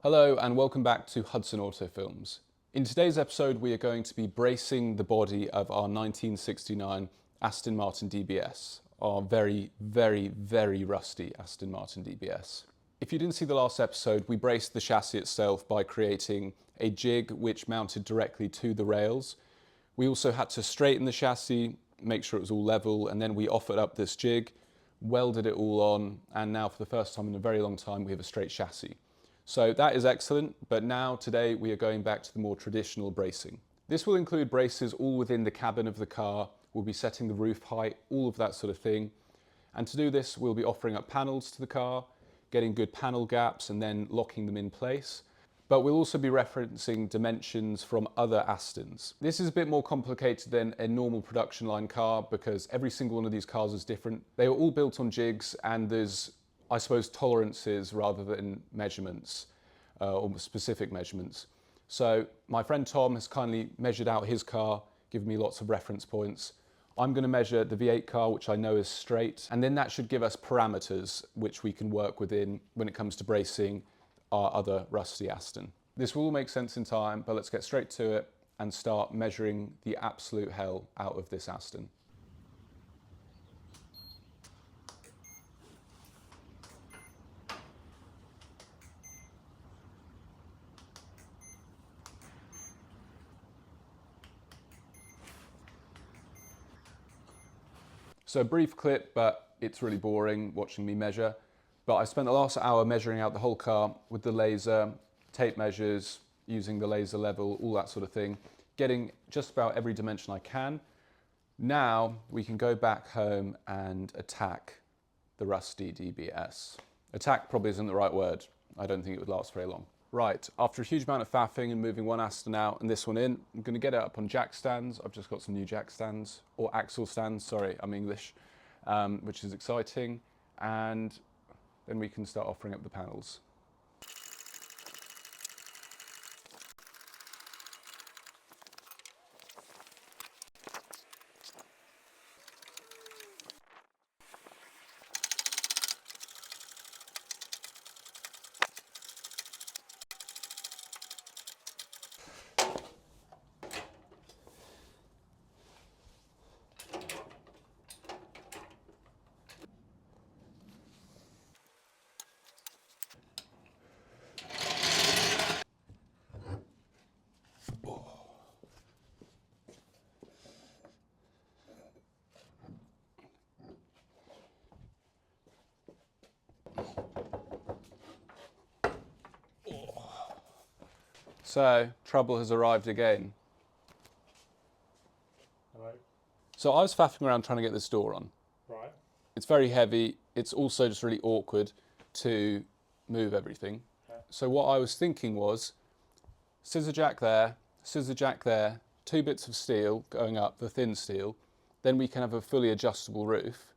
Hello and welcome back to Hudson Auto Films. In today's episode we are going to be bracing the body of our 1969 Aston Martin DBS, our very rusty Aston Martin DBS. If you didn't see the last episode, we braced the chassis itself by creating a jig which mounted directly to the rails. We also had to straighten the chassis, make sure it was all level, and then we offered up this jig, welded it all on, and now for the first time in a very long time we have a straight chassis. So that is excellent, but now today we are going back to the more traditional bracing. This will include braces all within the cabin of the car. We'll be setting the roof height, all of that sort of thing. And to do this, we'll be offering up panels to the car, getting good panel gaps and then locking them in place. But we'll also be referencing dimensions from other Astons. This is a bit more complicated than a normal production line car because every single one of these cars is different. They are all built on jigs and there's, I suppose, tolerances rather than measurements or specific measurements. So my friend Tom has kindly measured out his car, given me lots of reference points. I'm going to measure the V8 car, which I know is straight, and then that should give us parameters which we can work within when it comes to bracing our other rusty Aston. This will all make sense in time, but let's get straight to it and start measuring the absolute hell out of this Aston. So a brief clip, but it's really boring watching me measure. But I spent the last hour measuring out the whole car with the laser, tape measures, using the laser level, all that sort of thing, getting just about every dimension I can. Now we can go back home and attack the rusty DBS. Attack probably isn't the right word. I don't think it would last very long. Right, after a huge amount of faffing and moving one Aston out and this one in, I'm going to get it up on jack stands. I've just got some new jack stands, or axle stands, sorry, I'm English, which is exciting. And then we can start offering up the panels. So, trouble has arrived again. Hello. So I was faffing around trying to get this door on. Right. It's very heavy. It's also just really awkward to move everything. Yeah. So what I was thinking was, scissor jack there, 2 bits of steel going up, the thin steel. Then we can have a fully adjustable roof.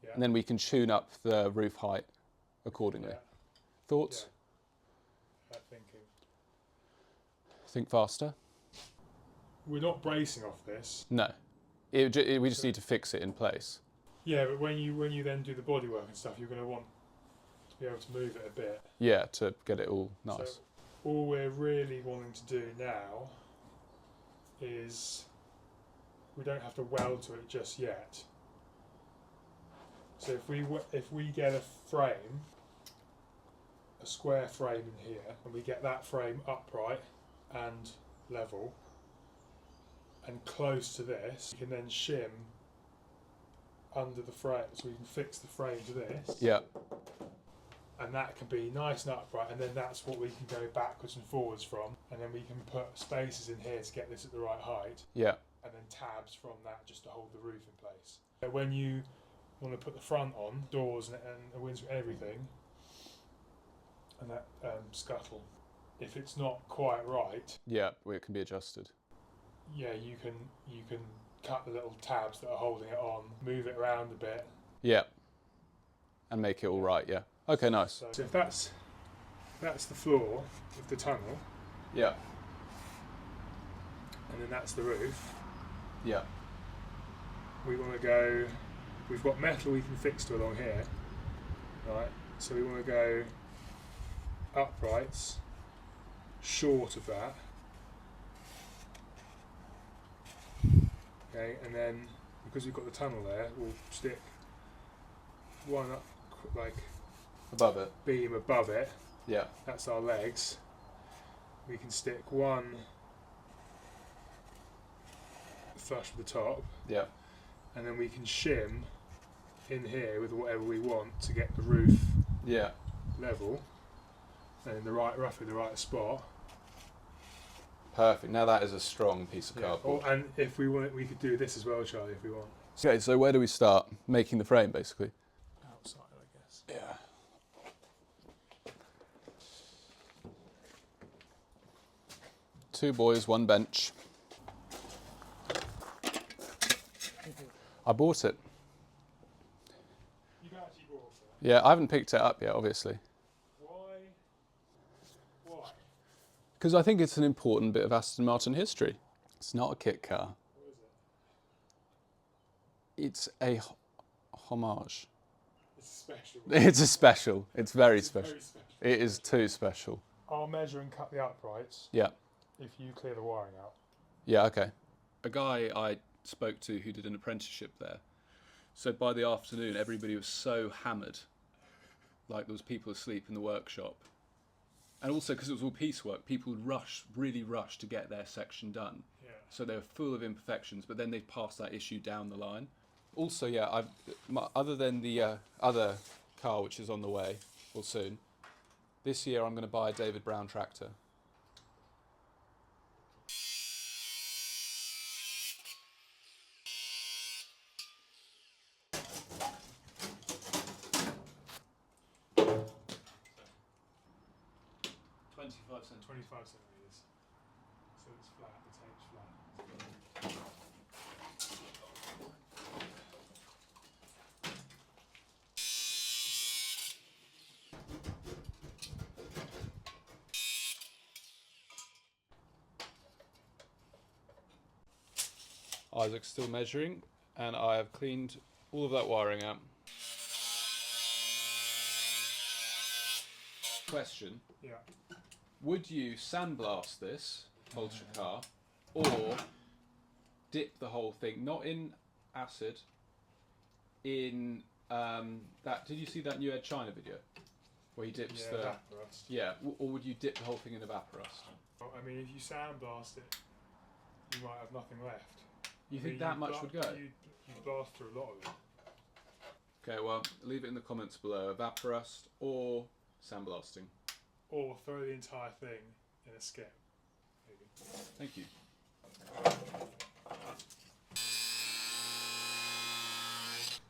Yeah. And then we can tune up the roof height accordingly. Yeah. Thoughts? Yeah. Thinking. Think faster? We're not bracing off this. No. We just need to fix it in place. Yeah, but when you then do the bodywork and stuff, you're going to want to be able to move it a bit. Yeah, to get it all nice. So all we're really wanting to do now is we don't have to weld to it just yet. So if we get a frame, a square frame in here, and we get that frame upright and level and close to this, you can then shim under the frame, so we can fix the frame to this. Yeah. And that can be nice and upright, and then that's what we can go backwards and forwards from, and then we can put spaces in here to get this at the right height. Yeah. And then tabs from that just to hold the roof in place. But when you want to put the front on, doors and the windscreen and everything, and that scuttle, if it's not quite right, Yeah, well, it can be adjusted. yeah, you can cut the little tabs that are holding it on, move it around a bit. Yeah. And make it all right, yeah. Okay, nice. So if that's the floor of the tunnel, Yeah. and then that's the roof, Yeah. we want to go, we've got metal we can fix to along here, right? So we want to go uprights short of that. Okay, and then because we've got the tunnel there, we'll stick one up, like Above it. beam above it. Yeah. That's our legs. We can stick one flush with the top. Yeah. And then we can shim in here with whatever we want to get the roof Yeah. level and in the right, roughly the right spot. Perfect. Now that is a strong piece of cardboard. And if we want, we could do this as well, Charlie, if we want. Okay, so where do we start? Making the frame, basically. Outside, I guess. Yeah. Two boys, one bench. I bought it. You've actually bought it? Yeah, I haven't picked it up yet, obviously. Why? Because I think it's an important bit of Aston Martin history. It's not a kit car. What is it? It's a homage. It's special. It's a special. It's very special. Very special. It is too special. I'll measure and cut the uprights Yeah. if you clear the wiring out. Yeah, okay. A guy I spoke to who did an apprenticeship there said by the afternoon everybody was so hammered, like there was people asleep in the workshop. And also because it was all piecework, people would really rush to get their section done. Yeah. So they were full of imperfections, but then they'd pass that issue down the line. Also, yeah, other than the other car which is on the way, or soon, this year I'm going to buy a David Brown tractor. $25. 25 centimetres. So it's flat, the tape's flat. Isaac's still measuring, and I have cleaned all of that wiring out. Question. Yeah. Would you sandblast this ultra car, or dip the whole thing, not in acid, in that, did you see that new Ed China video? Where he dips the... Vaporust. Yeah, or would you dip the whole thing in Evaporust? Well, I mean, if you sandblast it, you might have nothing left. You think that much would go? You blast through a lot of it. Okay, well, leave it in the comments below. Evaporust or sandblasting. Or throw the entire thing in a skip. Maybe. Thank you.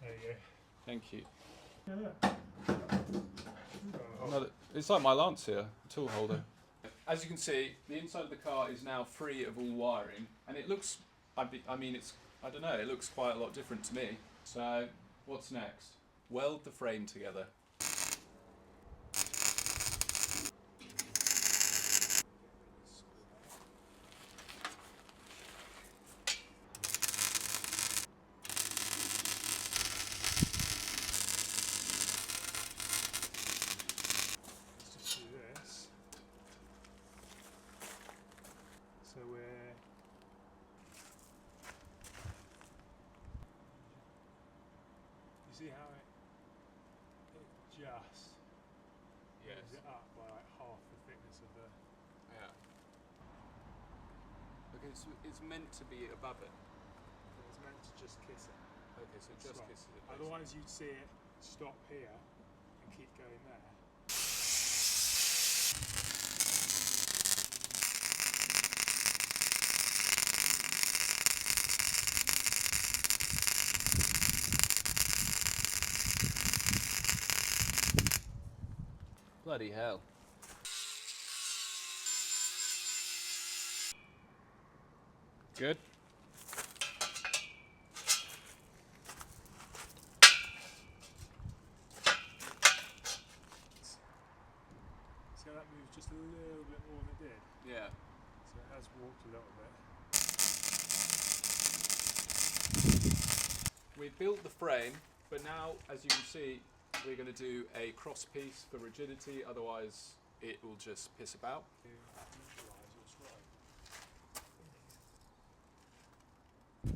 There you go. Thank you. Yeah. Another, it's like my Lancia tool holder. As you can see, the inside of the car is now free of all wiring, and it looks, I mean, it's, I don't know, it looks quite a lot different to me. So, what's next? Weld the frame together. So we're... You see how it just moves it up by like half the thickness of the... Yeah. Okay, so it's meant to be above it. It's meant to just kiss it. Okay, so it just Stop. kisses it. Otherwise you'd see it stop here and keep going there. Bloody hell. Good. See how that moves just a little bit more than it did? Yeah. So it has walked a little bit. We've built the frame, but now, as you can see, we're going to do a cross piece for rigidity, otherwise it will just piss about.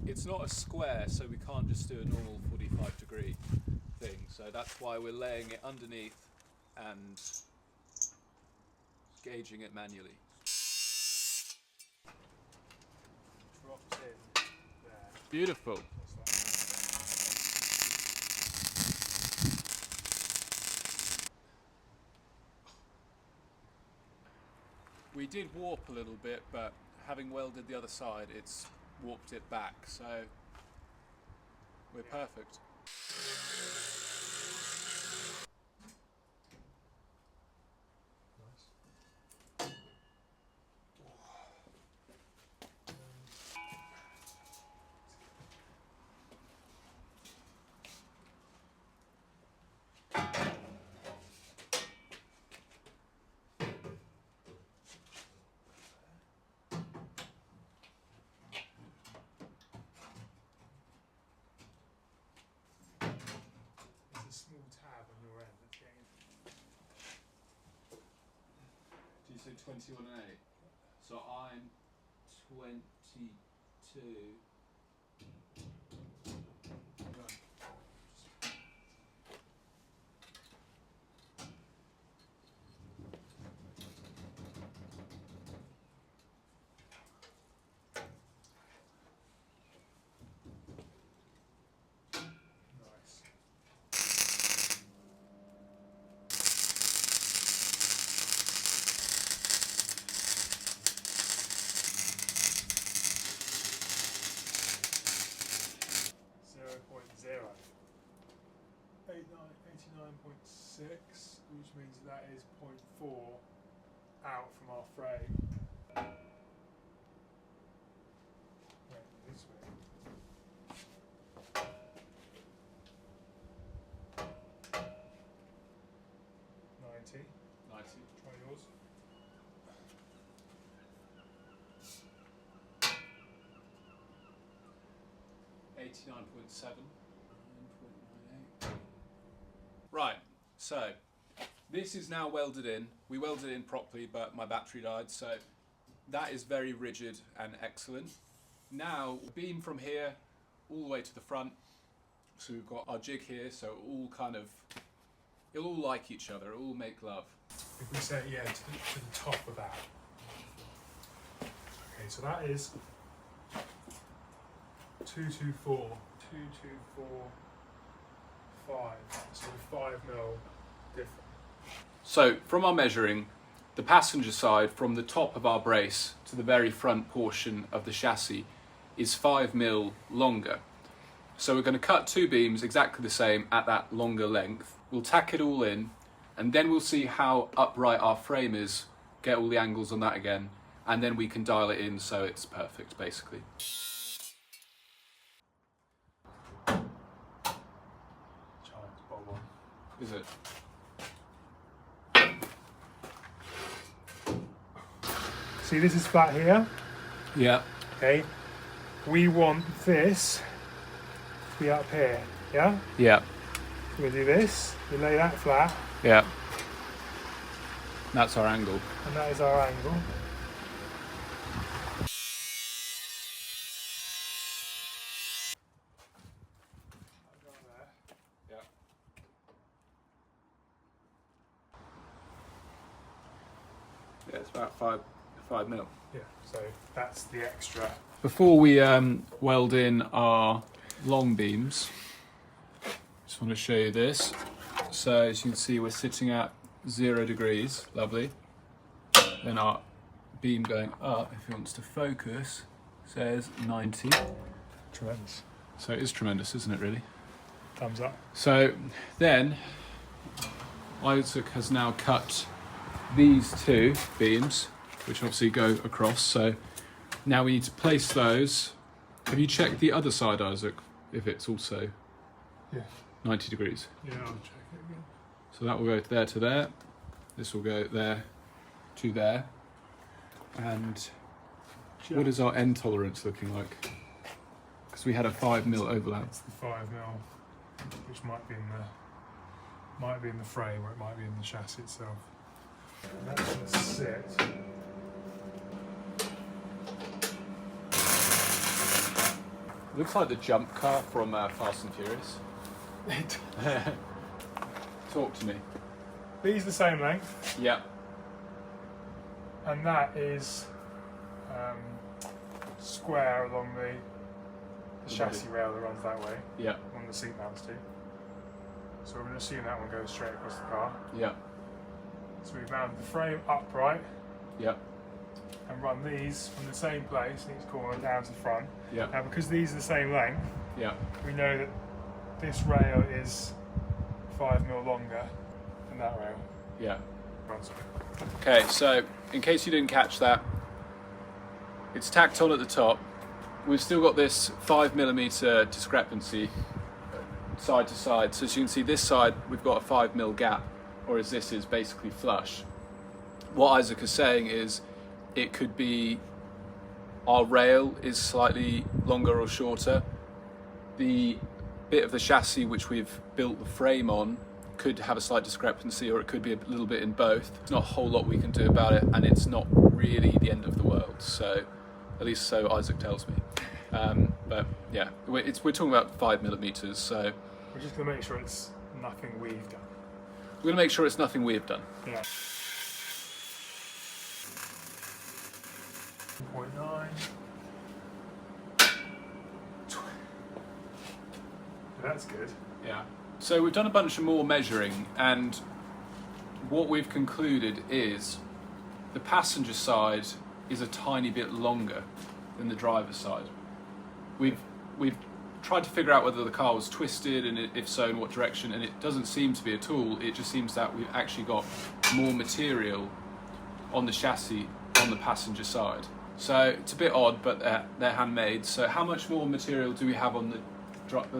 it's not a square, so we can't just do a normal 45-degree thing. So that's why we're laying it underneath and gauging it manually. Dropped in there. Beautiful. We did warp a little bit, but having welded the other side, it's warped it back, so we're perfect. Small tab on your end that's getting. Do you say 21 and 8? So I'm 22. Nice. .0. 89.6, which means that is 0.4 out from our frame. Wait, this way. .90. 90. Try yours. .89.7. Right, so this is now welded in. We welded it in properly, but my battery died, so that is very rigid and excellent. Now, beam from here all the way to the front. So we've got our jig here, so it'll all like each other, it'll all make love. If we say, yeah, to the top of that. Okay, so that is 224. 224.5. So 5 mil different. So from our measuring, the passenger side from the top of our brace to the very front portion of the chassis is 5 mil longer. So we're going to cut two beams exactly the same at that longer length. We'll tack it all in, and then we'll see how upright our frame is, get all the angles on that again, and then we can dial it in so it's perfect, basically. Giant bob on. Is it? See, this is flat here. Yeah. Okay. We want this to be up here. Yeah? Yeah. We do this, we lay that flat, Yeah. That's our angle. and that is our angle. Yeah. Yeah, it's about 5 mil. Yeah, so that's the extra. Before we weld in our long beams, just want to show you this. So as you can see, we're sitting at 0 degrees, lovely. Then our beam going up, if it wants to focus, says 90. Tremendous. So it is tremendous, isn't it, really? Thumbs up. So then, Isaac has now cut these two beams, which obviously go across. So now we need to place those. Have you checked the other side, Isaac, if it's also Yeah. 90 degrees? Yeah, I'll check it again. So that will go there to there. This will go there to there. And what is our end tolerance looking like? Because we had a 5 mil overlap. It's the 5 mil, which might be in the frame, or it might be in the chassis itself. And that's going to sit. Looks like the jump car from Fast and Furious. Talk to me. These are the same length. Yeah. And that is square along the chassis rail that runs that way. Yeah. On the seat mounts too. So we're going to assume that one goes straight across the car. Yeah. So we've mounted the frame upright. Yeah. And run these from the same place in each corner down to the front. Yeah. Now because these are the same length, Yeah. we know that this rail is 5mm longer than that rail. Yeah. Okay, so in case you didn't catch that, it's tacked on at the top. We've still got this 5mm discrepancy side to side. So as you can see, this side we've got a 5mm gap, whereas this is basically flush. What Isaac is saying is it could be our rail is slightly longer or shorter. The bit of the chassis which we've built the frame on could have a slight discrepancy, or it could be a little bit in both. There's not a whole lot we can do about it, and it's not really the end of the world. So, at least so Isaac tells me. But yeah, we're talking about 5mm. So we're just going to make sure it's nothing we've done. we're going to make sure it's nothing we've done. Yeah. 0.9. That's good. Yeah. So we've done a bunch of more measuring, and what we've concluded is the passenger side is a tiny bit longer than the driver's side. We've tried to figure out whether the car was twisted, and if so, in what direction, and it doesn't seem to be at all. It just seems that we've actually got more material on the chassis on the passenger side. So it's a bit odd, but they're handmade. So how much more material do we have on the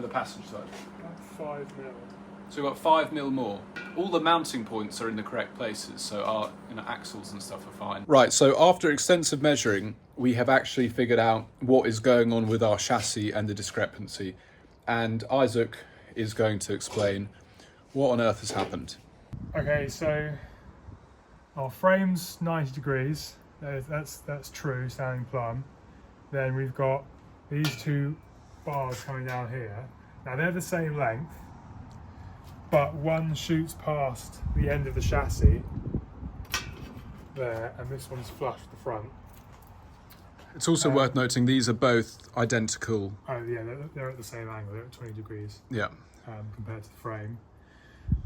passenger side? About 5mm. So we've got 5mm more. All the mounting points are in the correct places, so our axles and stuff are fine. Right, so after extensive measuring, we have actually figured out what is going on with our chassis and the discrepancy. And Isaac is going to explain what on earth has happened. Okay, so our frame's 90 degrees. That's true, standing plumb. Then we've got these two bars coming down here. Now they're the same length, but one shoots past the end of the chassis there, and this one's flush with the front. It's also worth noting these are both identical. Oh yeah, they're at the same angle. They're at 20 degrees. Yeah. Compared to the frame,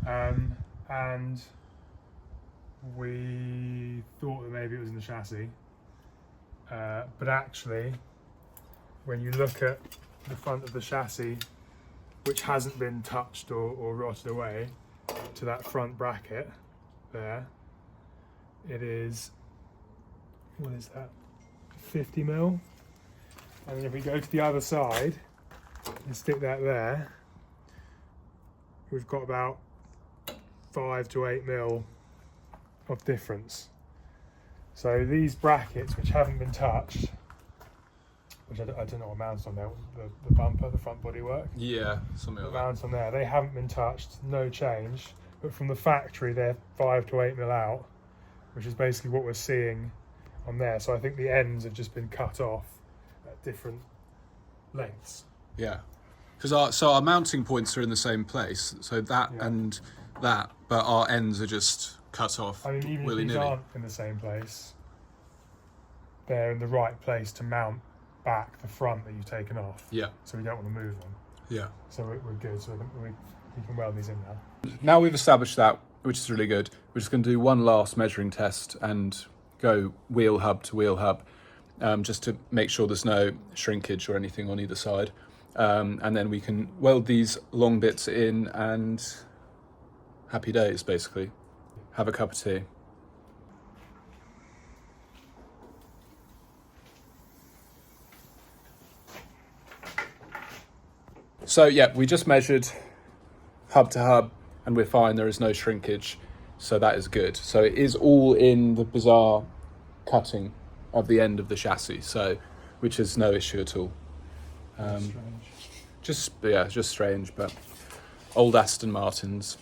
and we thought that maybe it was in the chassis, but actually, when you look at the front of the chassis, which hasn't been touched or rotted away, to that front bracket there, it is, what is that, 50mm? And then if we go to the other side and stick that there, we've got about 5 to 8mm of difference. So these brackets, which haven't been touched, which I don't know what mounts on there, the bumper, the front bodywork. Yeah, something like that. Mounts on there, they haven't been touched, no change. But from the factory, they're 5 to 8mm out, which is basically what we're seeing on there. So I think the ends have just been cut off at different lengths. Yeah, because our mounting points are in the same place, so that and that, but our ends are just cut off. I mean, even if these aren't in the same place, they're in the right place to mount back the front that you've taken off. Yeah. So we don't want to move them. Yeah. So we're good. So we can weld these in now. Now we've established that, which is really good, we're just going to do one last measuring test and go wheel hub to wheel hub, just to make sure there's no shrinkage or anything on either side. And then we can weld these long bits in, and happy days, basically. Have a cup of tea. So yeah, we just measured hub to hub and we're fine, there is no shrinkage, so that is good. So it is all in the bizarre cutting of the end of the chassis, so which is no issue at all. Just strange, but old Aston Martins.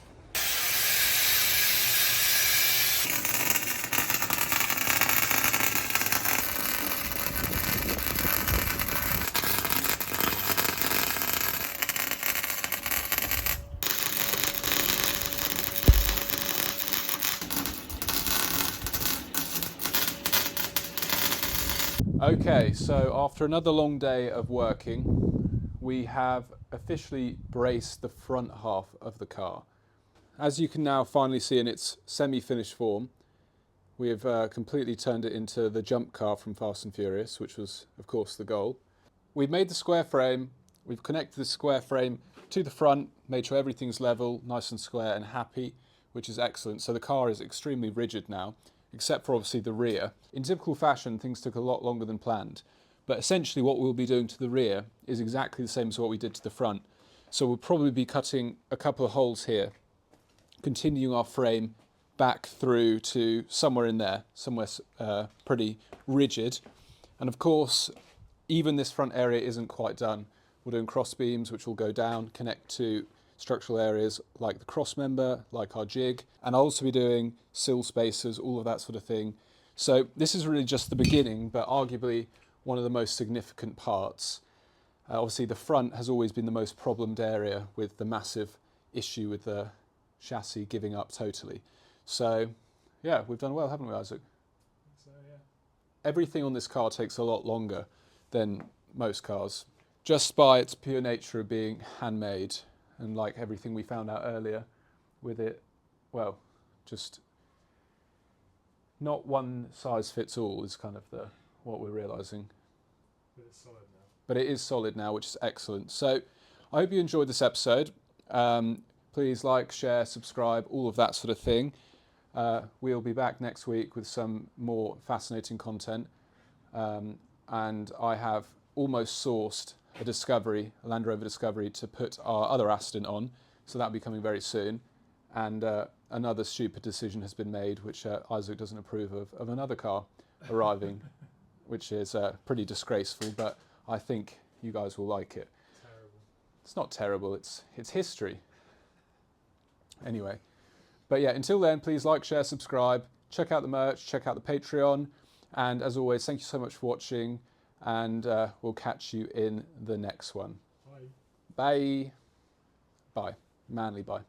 Okay, so after another long day of working, we have officially braced the front half of the car. As you can now finally see in its semi-finished form, we have completely turned it into the jump car from Fast and Furious, which was, of course, the goal. We've made the square frame, we've connected the square frame to the front, made sure everything's level, nice and square and happy, which is excellent. So the car is extremely rigid now, except for obviously the rear. In typical fashion, things took a lot longer than planned. But essentially what we'll be doing to the rear is exactly the same as what we did to the front. So we'll probably be cutting a couple of holes here, continuing our frame back through to somewhere in there, somewhere pretty rigid. And of course, even this front area isn't quite done. We're doing cross beams, which will go down, connect to structural areas like the cross member, like our jig, and I'll also be doing sill spacers, all of that sort of thing. So this is really just the beginning, but arguably one of the most significant parts. Obviously the front has always been the most problemed area with the massive issue with the chassis giving up totally. So yeah, we've done well, haven't we, Isaac? So yeah. Everything on this car takes a lot longer than most cars, just by its pure nature of being handmade, and like everything we found out earlier with it, well, just not one size fits all is kind of what we're realising. But it's solid now. But it is solid now, which is excellent. So I hope you enjoyed this episode. Please like, share, subscribe, all of that sort of thing. We'll be back next week with some more fascinating content. And I have almost sourced a Land Rover Discovery to put our other Aston on. So that'll be coming very soon. And another stupid decision has been made, which Isaac doesn't approve of another car arriving, which is pretty disgraceful, but I think you guys will like it. Terrible. It's not terrible, it's history. Anyway, but yeah, until then, please like, share, subscribe, check out the merch, check out the Patreon, and as always, thank you so much for watching, and we'll catch you in the next one. Bye. Bye. Bye. Manly bye.